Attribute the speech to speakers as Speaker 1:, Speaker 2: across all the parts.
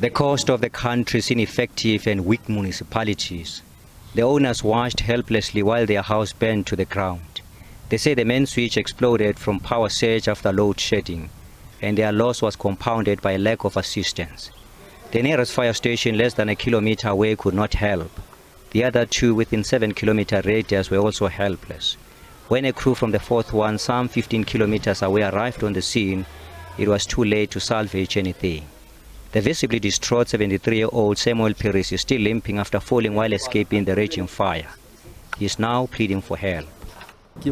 Speaker 1: The cost of the country's ineffective and weak municipalities. The owners watched helplessly while their house burned to the ground. They say the main switch exploded from power surge after load shedding, and their loss was compounded by a lack of assistance. The nearest fire station less than a kilometer away could not help. The other two within 7-kilometer radius were also helpless. When a crew from the fourth one, some 15 kilometers away, arrived on the scene, it was too late to salvage anything. The visibly distraught 73-year-old Samuel Paris is still limping after falling while escaping the raging fire. He is now pleading for help.
Speaker 2: I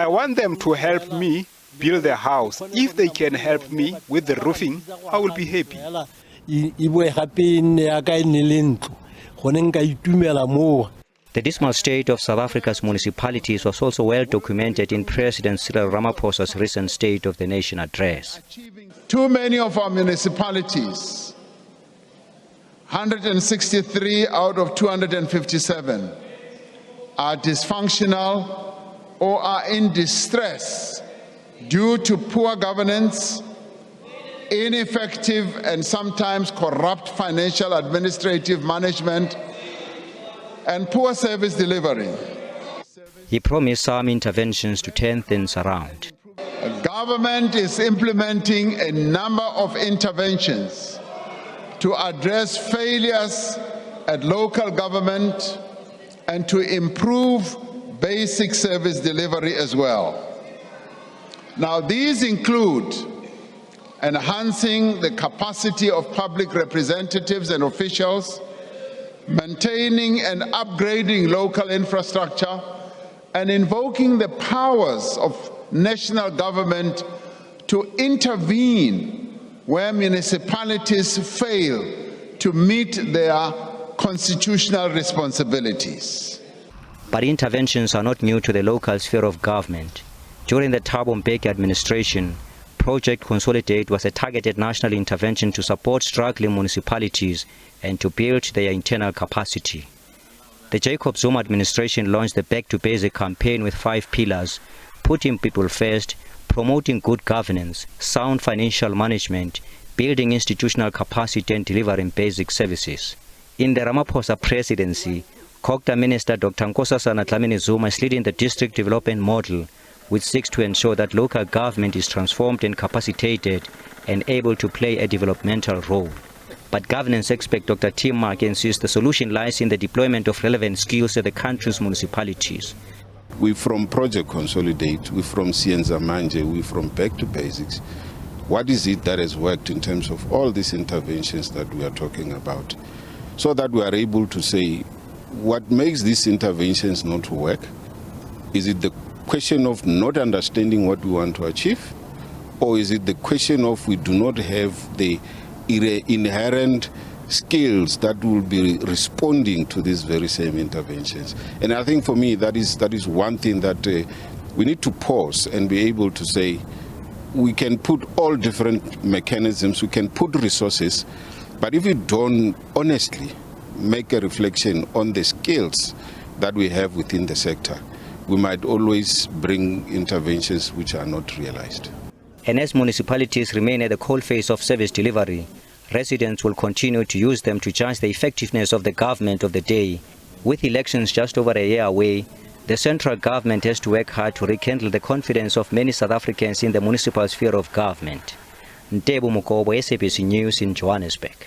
Speaker 3: want them to help me build a house. If they can help me with the roofing, I will be happy.
Speaker 1: The dismal state of South Africa's municipalities was also well documented in President Cyril Ramaphosa's recent State of the Nation address.
Speaker 4: Too many of our municipalities, 163 out of 257, are dysfunctional or are in distress due to poor governance, ineffective and sometimes corrupt financial administrative management, and poor service delivery.
Speaker 1: He promised some interventions to turn things around.
Speaker 4: The government is implementing a number of interventions to address failures at local government and to improve basic service delivery as well. Now, these include enhancing the capacity of public representatives and officials, maintaining and upgrading local infrastructure, and invoking the powers of national government to intervene where municipalities fail to meet their constitutional responsibilities.
Speaker 1: But interventions are not new to the local sphere of government. During the Thabo Mbeki administration, Project Consolidate was a targeted national intervention to support struggling municipalities and to build their internal capacity. The Jacob Zuma administration launched the Back to Basic campaign with 5 pillars: putting people first, promoting good governance, sound financial management, building institutional capacity and delivering basic services. In the Ramaphosa presidency, COGTA Minister Dr. Nkosazana Dlamini Zuma is leading the district development model, which seeks to ensure that local government is transformed and capacitated and able to play a developmental role. But governance expert Dr. Tim Mark insists the solution lies in the deployment of relevant skills at the country's municipalities.
Speaker 5: We from Project Consolidate, we from Sienza Manje, we from Back to Basics. What is it that has worked in terms of all these interventions that we are talking about? So that we are able to say, what makes these interventions not work? Is it the question of not understanding what we want to achieve, or is it the question of we do not have the inherent skills that will be responding to these very same interventions? And I think for me that is one thing that we need to pause and be able to say we can put all different mechanisms, we can put resources, but if we don't honestly make a reflection on the skills that we have within the sector, we might always bring interventions which are not realized.
Speaker 1: And as municipalities remain at the coalface of service delivery, residents will continue to use them to judge the effectiveness of the government of the day. With elections just over a year away, the central government has to work hard to rekindle the confidence of many South Africans in the municipal sphere of government. Ntebo, Mokobo, SABC News in Johannesburg.